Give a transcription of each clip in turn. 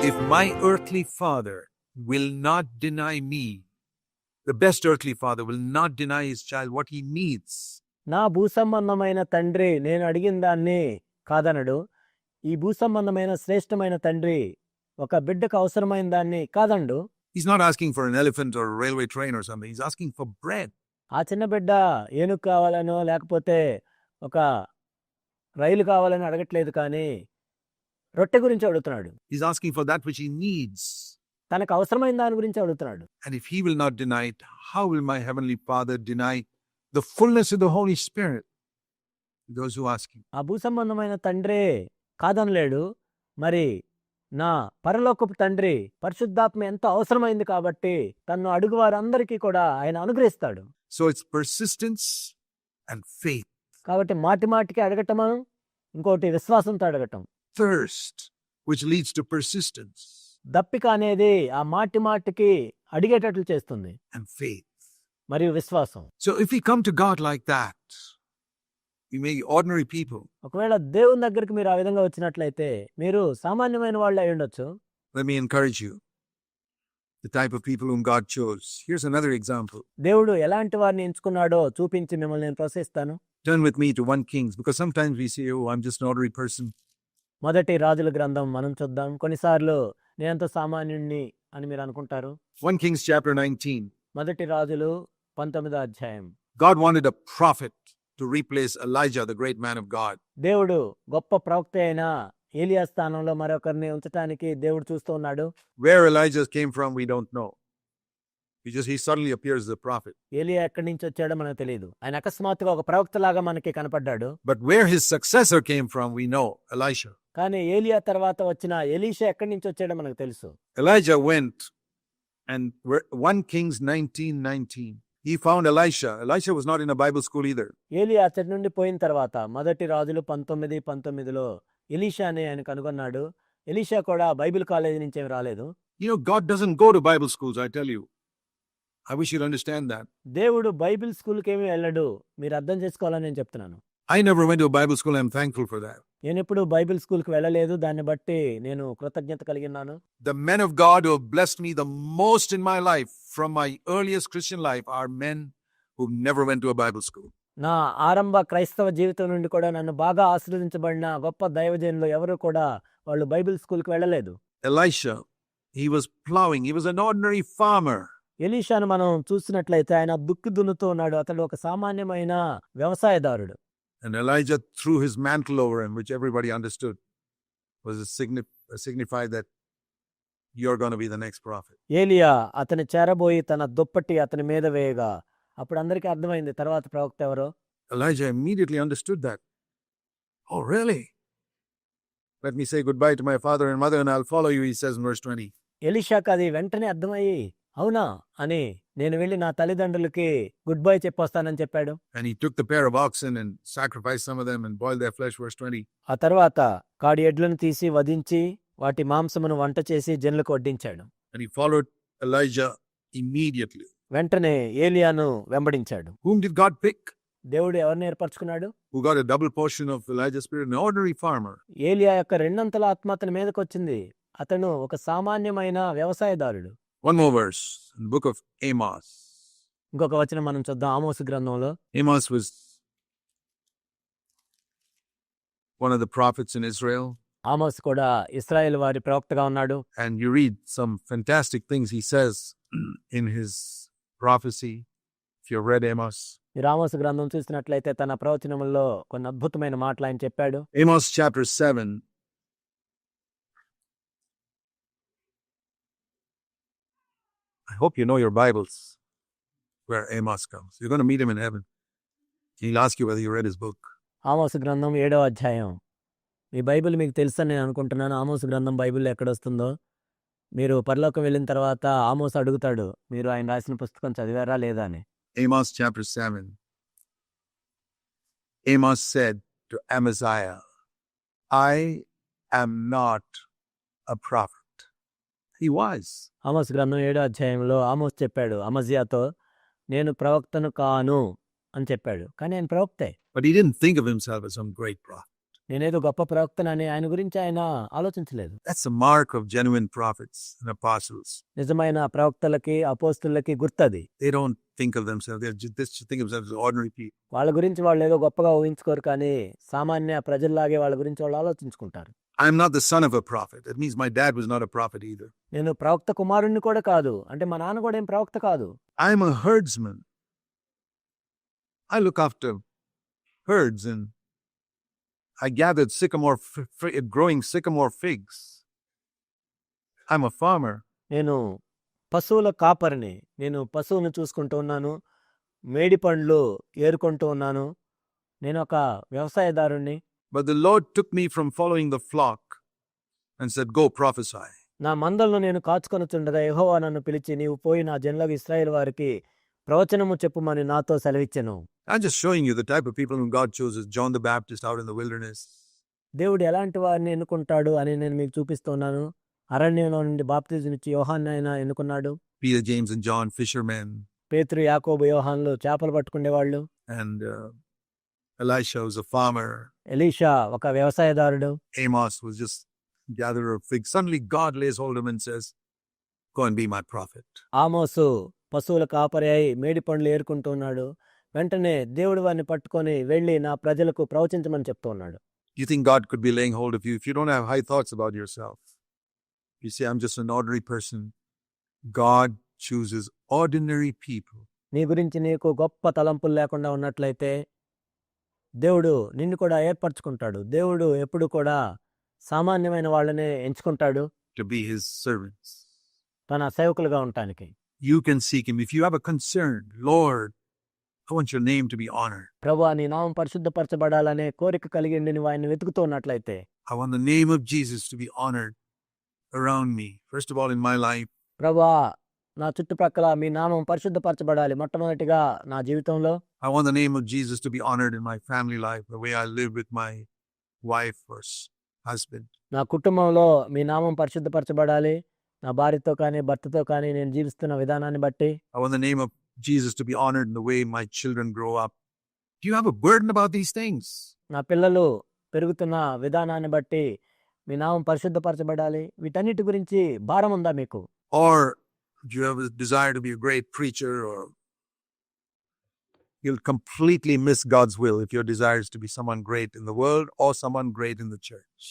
If my earthly father will not deny me, the best earthly father will not deny his child what he needs. నా భూసంబంధమైన తండ్రి నేను అడిగిన దాన్ని కాదనడు. ఈ భూసంబంధమైన శ్రేష్టమైన తండ్రి ఒక బిడ్డకు అవసరమైన దాన్ని కాదండు. He's not asking for an elephant or a railway train or something. He's asking for bread. ఆ చిన్న బిడ్డ ఏనుగు కావాలనో లేకపోతే ఒక రైలు కావాలని అడగట్లేదు, కానీ రొట్టె గురించి అడుగుతున్నాడు. He's asking for that which he needs. తనకు అవసరమైన దాని గురించి అడుగుతున్నాడు. And if he will not deny it, how will my heavenly Father deny the fullness of the Holy Spirit to those who ask him? ఆ భూసంబంధమైన తండ్రే కాదనలేడు. మరి నా పరలోకపు తండ్రి పరిశుద్ధాత్మ ఎంతో అవసరమైంది కాబట్టి తన్ను అడుగు వారందరికీ కూడా ఆయన అనుగ్రహిస్తాడు. So it's persistence and faith. కాబట్టి మాటి మాటికి అడగటము, ఇంకోటి విశ్వాసంతో అడగటం. Thirst, which leads to persistence. దప్పిక అనేది ఆ మాటి మాటికి అడిగేటట్లు చేస్తుంది. And faith. మరియు విశ్వాసం. So if we come to God like that, we may be ordinary people. ఒకవేళ దేవుని దగ్గరికి మీరు ఆ విధంగా వచ్చినట్లయితే మీరు సామాన్యమైన వాళ్ళు అయి ఉండొచ్చు. Let me encourage you. The type of people whom God chose. Here's another example. దేవుడు ఎలాంటి వారిని ఎంచుకున్నాడో చూపించి మిమ్మల్ని నేను ప్రోత్సహిస్తాను. Turn with me to 1 Kings, because sometimes we say, oh, I'm just an ordinary person. మొదటి రాజుల గ్రంథం మనం చూద్దాం. కొన్నిసార్లు నేనంత సామాన్యుణ్ణి అని మీరు అనుకుంటారు. 1 Kings chapter 19. మొదటి రాజులు 19వ అధ్యాయం. God wanted a prophet to replace Elijah, the great man of God. దేవుడు గొప్ప ప్రవక్త అయిన ఏలియా స్థానంలో మరొకరిని ఉంచడానికి దేవుడు చూస్తూ ఉన్నాడు. Where Elijah came from, we don't know. He suddenly appears as a prophet. ఏలియా ఎక్కడి నుంచి వచ్చాడో మనకు తెలియదు. ఆయన అకస్మాత్తుగా ఒక ప్రవక్తలాగా మనకి కనపడ్డాడు. But where his successor came from, we know, Elisha. కానీ ఏలియా తర్వాత వచ్చిన ఎలీషా ఎక్కడి నుంచి వచ్చాడో మనకు తెలుసు. Elijah went, and 1 Kings 19:19. He found Elisha. Elisha was not in a Bible school either. ఏలియా అతడి నుండి పోయిన తర్వాత మొదటి రాజులు 19:19లో ఎలీషాని ఆయన కనుగొన్నాడు. ఎలీషా కూడా బైబిల్ కాలేజీ నుంచి ఏమి రాలేదు. You know, God doesn't go to Bible schools, I tell you. I wish you'd understand that. దేవుడు బైబిల్ స్కూల్కి ఏమి వెళ్ళడు. మీరు అర్థం చేసుకోవాలని నేను చెప్తున్నాను. I never went to a Bible school. I'm thankful for that. నేను ఎప్పుడు బైబిల్ స్కూల్కి వెళ్ళలేదు. దాన్ని బట్టి నేను కృతజ్ఞత కలిగి ఉన్నాను. The men of God who have blessed me the most in my life, from my earliest Christian life, are men who never went to a Bible school. నా ఆరంభ క్రైస్తవ జీవితం నుండి కూడా నన్ను బాగా ఆశీర్వదించబడిన గొప్ప దైవజనులు ఎవరు కూడా వాళ్ళు బైబిల్ స్కూల్కి వెళ్ళలేదు. Elisha, he was plowing. He was an ordinary farmer. ఎలీషాను మనం చూసినట్లయితే ఆయన దుక్కి దున్నుతూ ఉన్నాడు. అతడు ఒక సామాన్యమైన వ్యవసాయదారుడు. And Elijah threw his mantle over him, which everybody understood was signified that you're going to be the next prophet. ఏలియా అతని చేరబోయి తన దుప్పటి అతని మీద వేయగా అప్పుడు అందరికీ అర్థమైంది తర్వాత ప్రవక్త ఎవరో. Elijah immediately understood that. Oh, really? Let me say goodbye to my father and mother and I'll follow you, he says in verse 20. ఎలీషాకు అది వెంటనే అర్థమయ్యి, అవునా అని నేను వెళ్ళి నా తల్లిదండ్రులకి గుడ్ బై చెప్పొస్తానని చెప్పాడు. And he took the pair of oxen and sacrificed some of them and boiled their flesh, verse 20. ఆ తర్వాత కాడి ఎడ్లను తీసి వధించి వాటి మాంసమును వంట చేసి జనులకు వడ్డించాడు. And he followed Elijah immediately. వెంటనే ఏలియాను వెంబడించాడు. Whom did God pick? దేవుడు ఎవరిని ఏర్పరచుకున్నాడు? Who got a double portion of Elijah's spirit? An ordinary farmer. ఏలియా యొక్క రెండంతల ఆత్మ అతని మీదకి వచ్చింది. అతను ఒక సామాన్యమైన వ్యవసాయదారుడు. One more verse in the book of Amos. ఇంకొక వచనం మనం చూద్దాం ఆమోసు గ్రంథంలో. Amos was one of the prophets in Israel. ఆమోసు కూడా ఇశ్రాయేలు వారి ప్రవక్తగా ఉన్నాడు. And you read some fantastic things he says in his prophecy. If you've read Amos. మీరు ఆమోసు గ్రంథం చూసినట్లయితే తన ప్రవచనముల్లో కొన్ని అద్భుతమైన మాటలు ఆయన చెప్పాడు. Amos chapter 7. I hope you know your Bibles, where Amos comes. You're going to meet him in heaven. He'll ask you whether you read his book. ఆమోసు గ్రంథం 7వ అధ్యాయం. మీ బైబిల్ మీకు తెలుసని నేను అనుకుంటున్నాను. ఆమోసు గ్రంథం బైబిల్లో ఎక్కడొస్తుందో. మీరు పరలోకం వెళ్ళిన తర్వాత ఆమోసు అడుగుతాడు, మీరు ఆయన రాసిన పుస్తకం చదివారా లేదా అని. Amos chapter 7. Amos said to Amaziah, I am not a prophet. He was. ఆమోసు గ్రంథం 7వ అధ్యాయంలో ఆమోసు చెప్పాడు అమజ్యాతో, నేను ప్రవక్తను కాను అని చెప్పాడు. కానీ ఆయన ప్రవక్తే. But he didn't think of himself as some great prophet. నేనేదో గొప్ప ప్రవక్తనని ఆయన గురించి ఆయన ఆలోచించలేదు. That's the mark of genuine prophets and apostles. నిజమైన ప్రవక్తలకి, అపోస్తులకి గుర్తది. They don't think of themselves, they just think of themselves as ordinary people. వాళ్ళ గురించి వాళ్ళేదో గొప్పగా ఊహించుకోరు కానీ, సామాన్య ప్రజల్లాగే వాళ్ళ గురించి వాళ్ళు ఆలోచించుకుంటారు. I'm not the son of a prophet. That means my dad was not a prophet either. నేను ప్రవక్త కుమారుణ్ణి కూడా కాదు. అంటే మా నాన్న కూడా ఏం ప్రవక్త కాదు. I'm a herdsman. I look after herds and I gathered growing sycamore figs. I'm a farmer. నేను పశువుల కాపరిని. నేను పశువులను చూసుకుంటూ ఉన్నాను. మేడి పండ్లు ఏరుకుంటూ ఉన్నాను. నేను ఒక వ్యవసాయదారుణ్ణి. But the Lord took me from following the flock and said, go prophesy. నా మందలను నేను కాచుకొనుచుండగా యెహోవా నన్ను పిలిచి, నీవు పోయి నా జనులకు ఇశ్రాయేలు వారికి ప్రవచనము చెప్పుమని నాతో సెలవిచ్చెను. I'm just showing you the type of people whom God chose as John the Baptist out in the wilderness. దేవుడు ఎలాంటి వారిని ఎన్నుకుంటాడు అని నేను మీకు చూపిస్తున్నాను. అరణ్యంలో నుండి బాప్తిజమిచ్చి యోహాన్ని ఆయన ఎన్నుకున్నాడు. Peter, James and John, fishermen. పేతురు, యాకోబు, యోహాన్లు చేపలు పట్టుకునేవాళ్ళు. And Elisha was a farmer. Elisha ఒక వ్యవసాయదారుడు. Amos was just gatherer of figs. Suddenly God lays hold of him and says, go and be my prophet. ఆమోసు పశువుల కాపరి అయి మేడి పండ్లు ఏరుకుంటూ ఉన్నాడు. వెంటనే దేవుడు వారిని పట్టుకొని వెళ్ళి నా ప్రజలకు ప్రవచించమని చెప్తూ ఉన్నాడు. You think God could be laying hold of you if you don't have high thoughts about yourself? You say, I'm just an ordinary person. God chooses ordinary people. నీ గురించి నీకు గొప్ప తలంపులు లేకుండా ఉన్నట్లయితే దేవుడు నిన్ను కూడా ఏర్పరచుకుంటాడు. దేవుడు ఎప్పుడు కూడా సామాన్యమైన వాళ్ళనే ఎంచుకుంటాడు to be his servants. తన సేవకులుగా ఉండటానికి. You can seek him if you have a concern. Lord, I want your name to be honored. ప్రభువా, నీ నామం పరిశుద్ధపరచబడాలనే కోరిక కలిగి నువ్వు ఆయన్ని వెతుకుతూ ఉన్నట్లయితే, I want the name of Jesus to be honored around me. First of all in my life. ప్రభువా, నా చుట్టుప్రక్కల మీ నామం పరిశుద్ధపరచబడాలి. మొట్టమొదటిగా నా జీవితంలో I want the name of Jesus to be honored in my family life, the way I live with my wife or husband. నా కుటుంబంలో మీ నామం పరిశుద్ధపరచబడాలి. నా భార్యతో కానీ భర్తతో కానీ నేను జీవిస్తున్న విధానాన్ని బట్టి. I want the name of Jesus to be honored in the way my children grow up. Do you have a burden about these things? నా పిల్లలు పెరుగుతున్న విధానాన్ని బట్టి మీ నామం పరిశుద్ధపరచబడాలి. వీటన్నిటి గురించి భారం ఉందా మీకు? Or do you have a desire to be a great preacher? Or you'll completely miss God's will if your desire is to be someone great in the world or someone great in the church.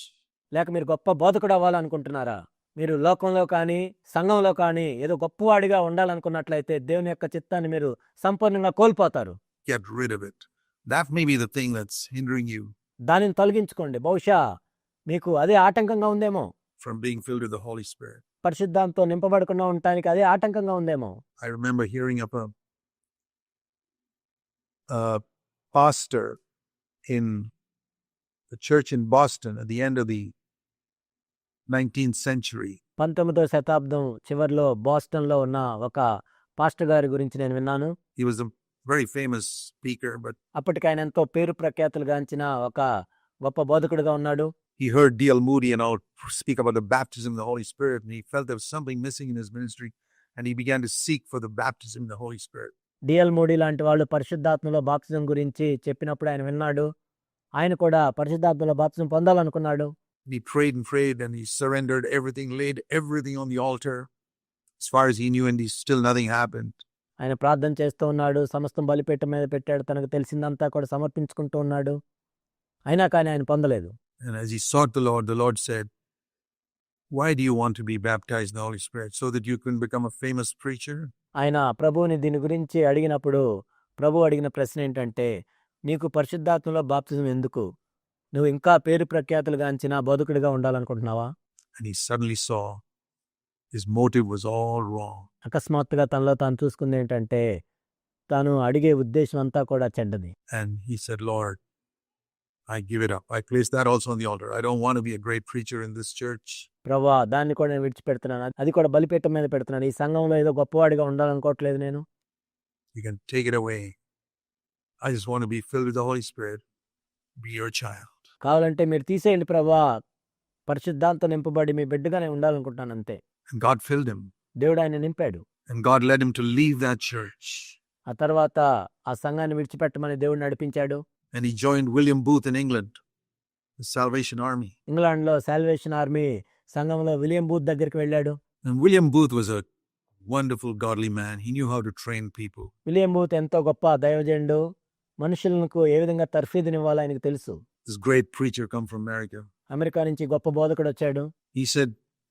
లేక మీరు గొప్ప బోధకుడు అవ్వాలనుకుంటున్నారా? మీరు లోకంలో కానీ సంఘంలో కానీ ఏదో గొప్పవాడిగా ఉండాలనుకున్నట్లయితే దేవుని యొక్క చిత్తాన్ని మీరు సంపూర్ణంగా కోల్పోతారు. Get rid of it. That may be the thing that's hindering you దానిని తొలగించుకోండి. బహుశా మీకు అదే ఆటంకంగా ఉందేమో. from being filled with the Holy Spirit. పరిశుద్ధాంతో నింపబడకుండా ఉండటానికి అదే ఆటంకంగా ఉందేమో. I remember hearing of a pastor in the church in Boston at the end of the 19th century. 19వ శతాబ్దం చివరిలో బోస్టన్లో ఉన్న ఒక పాస్టర్ గారి గురించి నేను విన్నాను. He was a very famous speaker, but అప్పటికి ఆయన ఎంతో పేరు ప్రఖ్యాతులు గాంచిన ఒక గొప్ప బోధకుడుగా ఉన్నాడు. he heard D.L. Moody and all speak about the baptism of the Holy Spirit, and he felt there was something missing in his ministry, and he began to seek for the baptism of the Holy Spirit. DL moody లాంటి వాళ్ళు పరిశుద్ధాత్మలో బాప్తిజం గురించి చెప్పినప్పుడు ఆయన విన్నాడు. ఆయన కూడా పరిశుద్ధాత్మలో బాప్తిజం పొందాలనుకున్నాడు. He prayed and he surrendered everything, laid everything on the altar as far as he knew, and still nothing happened. ఆయన ప్రార్థన చేస్తూ ఉన్నాడు. సమస్తం బలిపీఠం మీద పెట్టాడు. తనకు తెలిసిందంతా కూడా సమర్పించుకుంటూ ఉన్నాడు. అయినా కానీ ఆయన పొందలేదు. And as he sought the Lord said, why do you want to be baptized in the Holy Spirit? So that you can become a famous preacher? ఆయన ప్రభువుని దీని గురించి అడిగినప్పుడు ప్రభు అడిగిన ప్రశ్న ఏంటంటే, నీకు పరిశుద్ధాత్మలో బాప్తిజం ఎందుకు? నువ్వు ఇంకా పేరు ప్రఖ్యాతులు గాంచిన బోధకుడిగా ఉండాలనుకుంటున్నావా? And he suddenly saw his motive was all wrong. అకస్మాత్తుగా తనలో తాను చూసుకుంది ఏంటంటే, తాను అడిగే ఉద్దేశం అంతా కూడా చెడ్డది. And he said, Lord, I give it up. I place that also on the altar. I don't want to be a great preacher in this church. ప్రభువా, దాన్ని కూడా నేను విడిచిపెడుతున్నాను. అది కూడా బలిపీఠం మీద పెడుతున్నాను. ఈ సంఘంలో ఏదో గొప్పవాడిగా ఉండాలనుకోవట్లేదు నేను. You can take it away. I just want to be filled with the Holy Spirit. Be your child. కావాలంటే మీరు తీసేయండి ప్రభువా, పరిశుద్ధాంతో నింపబడి మీ బిడ్డగానే ఉండాలనుకుంటున్నాను అంతే. And God filled him. దేవుడు ఆయన నింపాడు. And God led him to leave that church. ఆ తర్వాత ఆ సంఘాన్ని విడిచిపెట్టమని దేవుడు నడిపించాడు. And he joined William Booth in England. the Salvation Army. ఇంగ్లాండ్లో సాల్వేషన్ ఆర్మీ సంఘంలో విలియం బూత్ దగ్గరికి వెళ్ళాడు. And William Booth was a wonderful, godly man. He knew how to train people. William booth ఎంతో గొప్ప దైవజనుడు. మనుషులకు ఏ విధంగా తర్ఫీదునివ్వాలో ఆయనకు తెలుసు. This great preacher come from America. America నుంచి గొప్ప బోధకుడు వచ్చాడు. He said,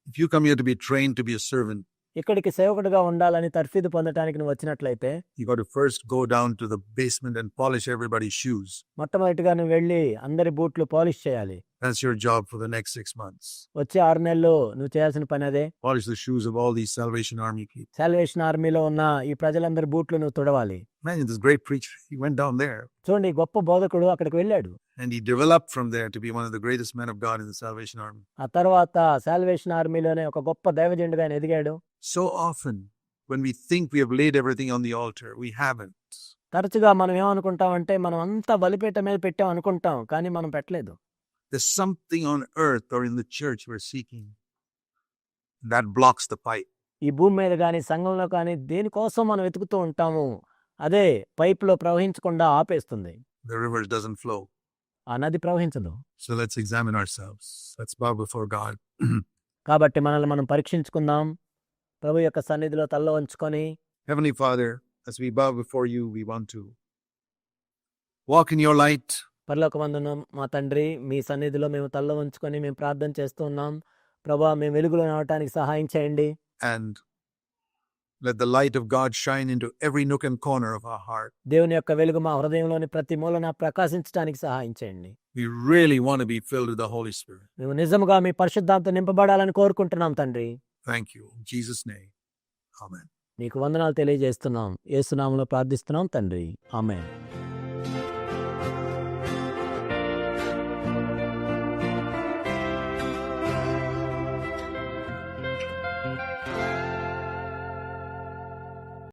if you come here to be trained to be a servant, ఇక్కడికి సేవకుడిగా ఉండాలని తర్ఫీదు పొందటానికి నువ్వు వచ్చినట్లయితే you got to first go down to the basement and polish everybody's shoes. మొట్టమొదటిగా నువ్వు వెళ్ళి అందరి బూట్లు పాలిష్ చేయాలి. That's your job for the next 6 months. వచ్చే 6 నెలలు నువ్వు చేయాల్సిన పని అదే. Polish the shoes of all these Salvation Army people. Salvation ఆర్మీలో ఉన్న ఈ ప్రజలందరి బూట్లు నువ్వు తుడవాలి. Imagine this great preacher. He went down there చూడండి, ఈ గొప్ప బోధకుడు అక్కడికి వెళ్ళాడు. and he developed from there to be one of the greatest men of God in the Salvation Army. ఆ తర్వాత సాల్వేషన్ ఆర్మీలోనే ఒక గొప్ప దైవజనుడిగా ఆయన ఎదిగాడు. So often, when we think we have laid everything on the altar, we haven't. తరచుగా మనం ఏమనుకుంటామంటే మనం అంతా బలిపీఠ మీద పెట్టాం అనుకుంటాం, కానీ మనం పెట్టలేదు. There's something on earth or in the church we're seeking that blocks the pipe. ఈ భూమి మీద కానీ సంఘంలో కానీ దేనికోసం మనం వెతుకుతూ ఉంటాము, అదే పైపులో ప్రవహించకుండా ఆపేస్తుంది. The river doesn't flow. ఆ నది ప్రవహించదు. So let's examine ourselves. Let's bow before God. కాబట్టి మనల్ని మనం పరీక్షించుకుందాం. ప్రభు యొక్క సన్నిధిలో తల్ల వంచుకొని, Heavenly Father, as we bow before you, we want to walk in your light. పరలోకమందున్న మా తండ్రి, మీ సన్నిధిలో మేము తల్ల వంచుకొని మేము ప్రార్థన చేస్తూ ఉన్నాం. ప్రభా, మేము వెలుగులో నడవటానికి సహాయం చేయండి. And let the light of God shine into every nook and corner of our heart. దేవుని యొక్క వెలుగు మా హృదయంలోని ప్రతి మూలన ప్రకాశించడానికి సహాయం చేయండి. We really want to be filled with the Holy Spirit. మేము నిజముగా మీ పరిశుద్ధాంతో నింపబడాలని కోరుకుంటున్నాం తండ్రి. Thank you. In Jesus' name. Amen. నీకు వందనాలు తెలియజేస్తున్నాం. యేసు నామములో ప్రార్థిస్తున్నాం తండ్రి. ఆమేన్.